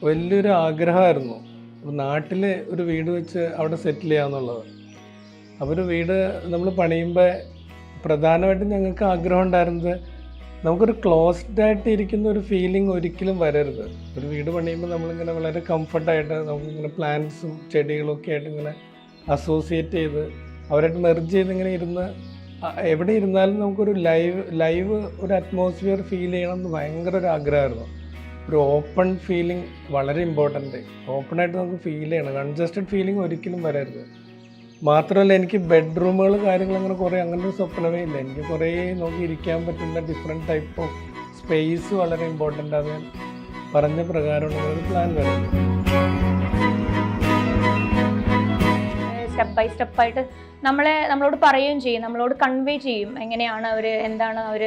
വലിയൊരു ആഗ്രഹമായിരുന്നു. അപ്പോൾ നാട്ടിൽ ഒരു വീട് വെച്ച് അവിടെ സെറ്റിൽ ചെയ്യാമെന്നുള്ളത്. അപ്പോൾ ഒരു വീട് നമ്മൾ പണിയുമ്പോൾ പ്രധാനമായിട്ടും ഞങ്ങൾക്ക് ആഗ്രഹം ഉണ്ടായിരുന്നത് നമുക്കൊരു ക്ലോസ്ഡ് ആയിട്ട് ഇരിക്കുന്ന ഒരു ഫീലിംഗ് ഒരിക്കലും വരരുത്. ഒരു വീട് പണിയുമ്പോൾ നമ്മളിങ്ങനെ വളരെ കംഫർട്ടായിട്ട് നമുക്കിങ്ങനെ പ്ലാന്റ്സും ചെടികളും ഒക്കെ ആയിട്ട് ഇങ്ങനെ അസോസിയേറ്റ് ചെയ്ത് അവരായിട്ട് മെർജ് ചെയ്ത് ഇങ്ങനെ ഇരുന്ന് എവിടെ ഇരുന്നാലും നമുക്കൊരു ലൈവ് ഒരു അറ്റ്മോസ്ഫിയർ ഫീൽ ചെയ്യണമെന്ന് ഭയങ്കര ഒരു ആഗ്രഹമായിരുന്നു. ഒരു ഓപ്പൺ ഫീലിംഗ് വളരെ ഇമ്പോർട്ടൻ്റ്. ഓപ്പണായിട്ട് നമുക്ക് ഫീൽ ചെയ്യണം. കൺജസ്റ്റഡ് ഫീലിംഗ് ഒരിക്കലും വരരുത്. മാത്രമല്ല എനിക്ക് ബെഡ്റൂമുകൾ കാര്യങ്ങൾ അങ്ങനെ കുറേ അങ്ങനെ ഒരു സ്വപ്നമേ ഇല്ല. എനിക്ക് കുറേ നോക്കി ഇരിക്കാൻ പറ്റുന്ന ഡിഫറെൻറ്റ് ടൈപ്പ് ഓഫ് സ്പേസ് വളരെ ഇമ്പോർട്ടൻ്റ്. അത് ഞാൻ പറഞ്ഞ പ്രകാരമുള്ള ഒരു പ്ലാൻ വരുന്നത്. സ്റ്റെപ്പ് ബൈ സ്റ്റെപ്പായിട്ട് നമ്മളോട് പറയുകയും ചെയ്യും, നമ്മളോട് കൺവേ ചെയ്യും എങ്ങനെയാണ് അവർ, എന്താണ് അവർ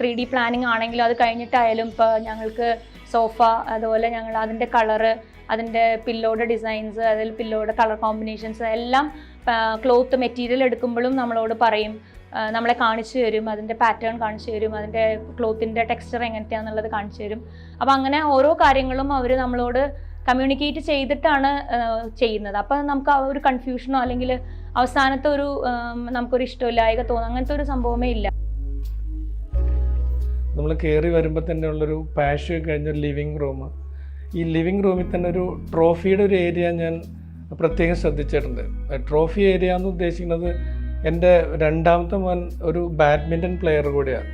3D പ്ലാനിങ് ആണെങ്കിലും അത് കഴിഞ്ഞിട്ടായാലും ഇപ്പോൾ ഞങ്ങൾക്ക് സോഫ, അതുപോലെ ഞങ്ങൾ അതിൻ്റെ കളറ്, അതിൻ്റെ പില്ലോയുടെ ഡിസൈൻസ്, അതിൽ പില്ലോയുടെ കളർ കോമ്പിനേഷൻസ് എല്ലാം ക്ലോത്ത് മെറ്റീരിയൽ എടുക്കുമ്പോഴും നമ്മളോട് പറയും, നമ്മളെ കാണിച്ചു തരും, അതിൻ്റെ പാറ്റേൺ കാണിച്ചു തരും, അതിൻ്റെ ക്ലോത്തിൻ്റെ ടെക്സ്ചർ എങ്ങനത്തെയാണെന്നുള്ളത് കാണിച്ചു തരും. അപ്പോൾ അങ്ങനെ ഓരോ കാര്യങ്ങളും അവർ നമ്മളോട് കമ്മ്യൂണിക്കേറ്റ് ചെയ്തിട്ടാണ് ചെയ്യുന്നത്. അപ്പോൾ നമുക്ക് ആ ഒരു കൺഫ്യൂഷനോ അല്ലെങ്കിൽ അവസാനത്തെ ഒരു നമുക്കൊരു ഇഷ്ടമില്ലായ്ക തോന്നുക അങ്ങനത്തെ ഒരു സംഭവമേ ഇല്ല. നമ്മൾ കയറി വരുമ്പോൾ തന്നെ ഉള്ളൊരു പാഷൻ കഴിഞ്ഞൊരു ലിവിങ് റൂം. ഈ ലിവിങ് റൂമിൽ തന്നെ ഒരു ട്രോഫിയുടെ ഒരു ഏരിയ ഞാൻ പ്രത്യേകം ശ്രദ്ധിച്ചിട്ടുണ്ട്. ട്രോഫി ഏരിയ എന്ന് ഉദ്ദേശിക്കുന്നത് എൻ്റെ രണ്ടാമത്തെ മോൻ ഒരു ബാഡ്മിൻ്റൺ പ്ലെയർ കൂടിയാണ്.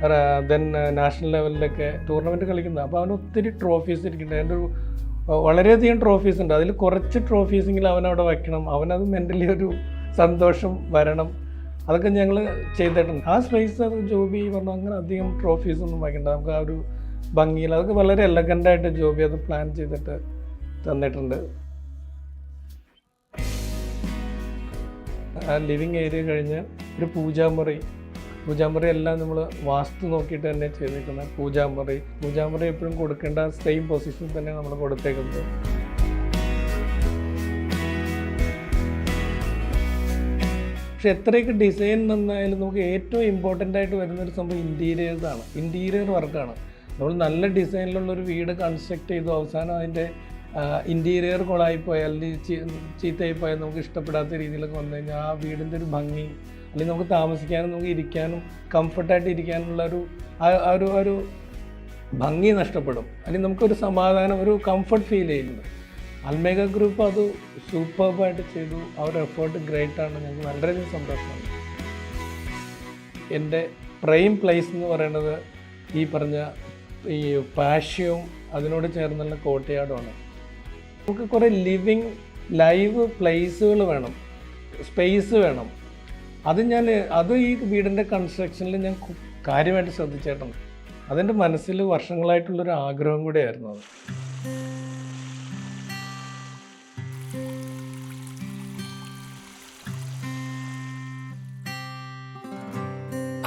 ദെൻ നാഷണൽ ലെവലിലൊക്കെ ടൂർണമെൻറ്റ് കളിക്കുന്നത്. അപ്പോൾ അവന് ഒത്തിരി ട്രോഫീസ് ഇരിക്കുന്നുണ്ട്. എൻ്റെ ഒരു വളരെയധികം ട്രോഫീസ് ഉണ്ട്. അതിൽ കുറച്ച് ട്രോഫീസെങ്കിലും അവനവിടെ വയ്ക്കണം. അവനത് മെൻ്റലി ഒരു സന്തോഷം വരണം. അതൊക്കെ ഞങ്ങൾ ചെയ്തിട്ടുണ്ട്. ആ സ്പേസ് അത് ജോബി പറഞ്ഞു അങ്ങനെ അധികം ട്രോഫീസ് ഒന്നും വയ്ക്കണ്ട, നമുക്ക് ആ ഒരു ഭംഗിയിൽ അതൊക്കെ വളരെ എലഗൻ്റായിട്ട് ജോബി അത് പ്ലാൻ ചെയ്തിട്ട് തന്നിട്ടുണ്ട്. ആ ലിവിങ് ഏരിയ കഴിഞ്ഞ് ഒരു പൂജാമുറി എല്ലാം നമ്മൾ വാസ്തു നോക്കിയിട്ട് തന്നെ ചെയ്തിരിക്കുന്നത്. പൂജാമുറി എപ്പോഴും കൊടുക്കേണ്ട സെയിം പൊസിഷനിൽ തന്നെ നമ്മൾ കൊടുത്തേക്കുന്നത്. പക്ഷെ എത്രയൊക്കെ ഡിസൈൻ നന്നായാലും നമുക്ക് ഏറ്റവും ഇമ്പോർട്ടൻ്റ് ആയിട്ട് വരുന്നൊരു സംഭവം ഇൻറ്റീരിയേഴ്സാണ്. ഇൻറ്റീരിയർ വർക്കാണ്. നമ്മൾ നല്ല ഡിസൈനിലുള്ളൊരു വീട് കൺസ്ട്രക്ട് ചെയ്തു അവസാനം അതിൻ്റെ ഇൻറ്റീരിയർ കൊളായിപ്പോയാൽ ചീത്തയായിപ്പോയാൽ നമുക്ക് ഇഷ്ടപ്പെടാത്ത രീതിയിലൊക്കെ വന്നു കഴിഞ്ഞാൽ ആ വീടിൻ്റെ ഒരു ഭംഗി, അല്ലെങ്കിൽ നമുക്ക് താമസിക്കാനും നമുക്ക് ഇരിക്കാനും കംഫർട്ടായിട്ട് ഇരിക്കാനുള്ള ഒരു ഭംഗി നഷ്ടപ്പെടും. അല്ലെങ്കിൽ നമുക്കൊരു സമാധാനം, ഒരു കംഫർട്ട് ഫീൽ ചെയ്യുന്നത്. അൽമേഗ ഗ്രൂപ്പ് അത് സൂപ്പർബായിട്ട് ചെയ്തു. അവരുടെ എഫേർട്ട് ഗ്രേറ്റാണ്. ഞങ്ങൾക്ക് വളരെയധികം സന്തോഷമാണ്. എൻ്റെ പ്രൈം പ്ലേസ് എന്ന് പറയുന്നത് ഈ പറഞ്ഞ ഈ പാഷ്യവും അതിനോട് ചേർന്നുള്ള കോട്ടയാടുമാണ്. നമുക്ക് കുറേ ലൈവ് പ്ലേസുകൾ വേണം, സ്പേസ് വേണം. അത് ഈ വീടിൻ്റെ കൺസ്ട്രക്ഷനിൽ ഞാൻ കാര്യമായിട്ട് ശ്രദ്ധിച്ചിട്ടുണ്ട്. അതെൻ്റെ മനസ്സിൽ വർഷങ്ങളായിട്ടുള്ളൊരു ആഗ്രഹം കൂടിയായിരുന്നു അത്.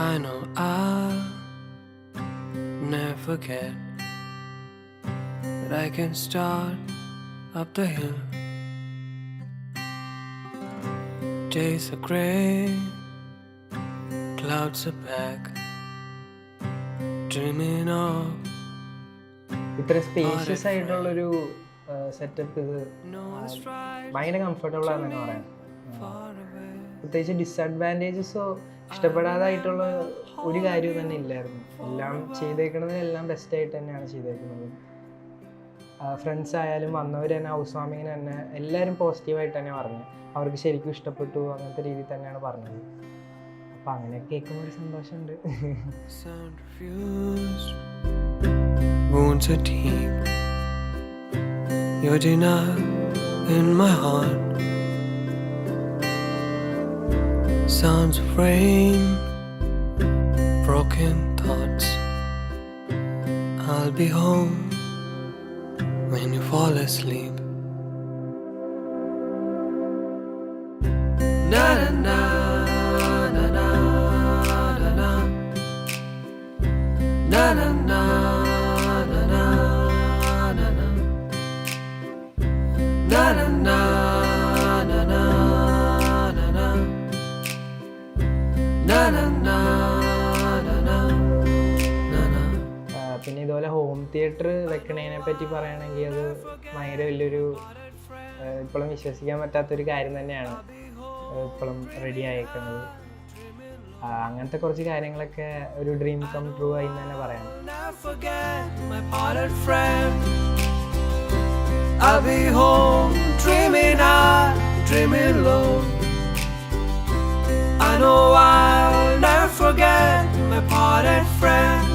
I know I'll never forget that I can start up the hill. Days are gray, clouds are back, dreaming of. ഇത്ര സ്പേഷ്യസ് ആയിട്ടുള്ളൊരു സെറ്റപ്പ് ഇത് ഭയങ്കര കംഫർട്ടബിൾ ആണെന്ന് പറയാം. പ്രത്യേകിച്ച് ഡിസഡ്വാൻറ്റേജസോ ഇഷ്ടപ്പെടാതായിട്ടുള്ള ഒരു കാര്യവും തന്നെ ഇല്ലായിരുന്നു. എല്ലാം ചെയ്തേക്കുന്നതിനെല്ലാം ബെസ്റ്റായിട്ട് തന്നെയാണ് ചെയ്തേക്കുന്നത്. ഫ്രണ്ട്സ് ആയാലും വന്നവർ തന്നെ, ഹൗസ് വാമിങ്ങിന് തന്നെ എല്ലാവരും പോസിറ്റീവായിട്ട് തന്നെ പറഞ്ഞു. അവർക്ക് ശരിക്കും ഇഷ്ടപ്പെട്ടു, അങ്ങനത്തെ രീതിയിൽ തന്നെയാണ് പറഞ്ഞത്. അപ്പം അങ്ങനെയൊക്കെ കേൾക്കുമ്പോൾ ഒരു സന്തോഷമുണ്ട്. Wounds are deep, you're denied in my heart. Sounds of rain, broken thoughts. I'll be home when you fall asleep. Na na na na na na na na na na na na na na na na പിന്നെ ഇതുപോലെ home theatre വെക്കണതിനെ പറ്റി പറയുകയാണെങ്കിൽ അത് ഭയങ്കര വലിയൊരു ഇപ്പോഴും വിശ്വസിക്കാൻ പറ്റാത്തൊരു കാര്യം തന്നെയാണ്. ഇപ്പോഴും റെഡി ആയേക്കുന്നത്. അങ്ങനത്തെ കുറച്ച് കാര്യങ്ങളൊക്കെ ഒരു ഡ്രീം കം ട്രൂ ആയി എന്ന് തന്നെ പറയാം. I'll be home dreaming high, dreaming low. I know I'll never forget my parted friend.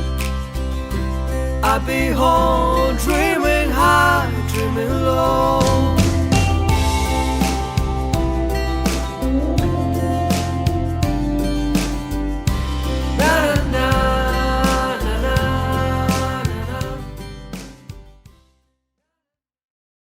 I'll be home dreaming high, dreaming low.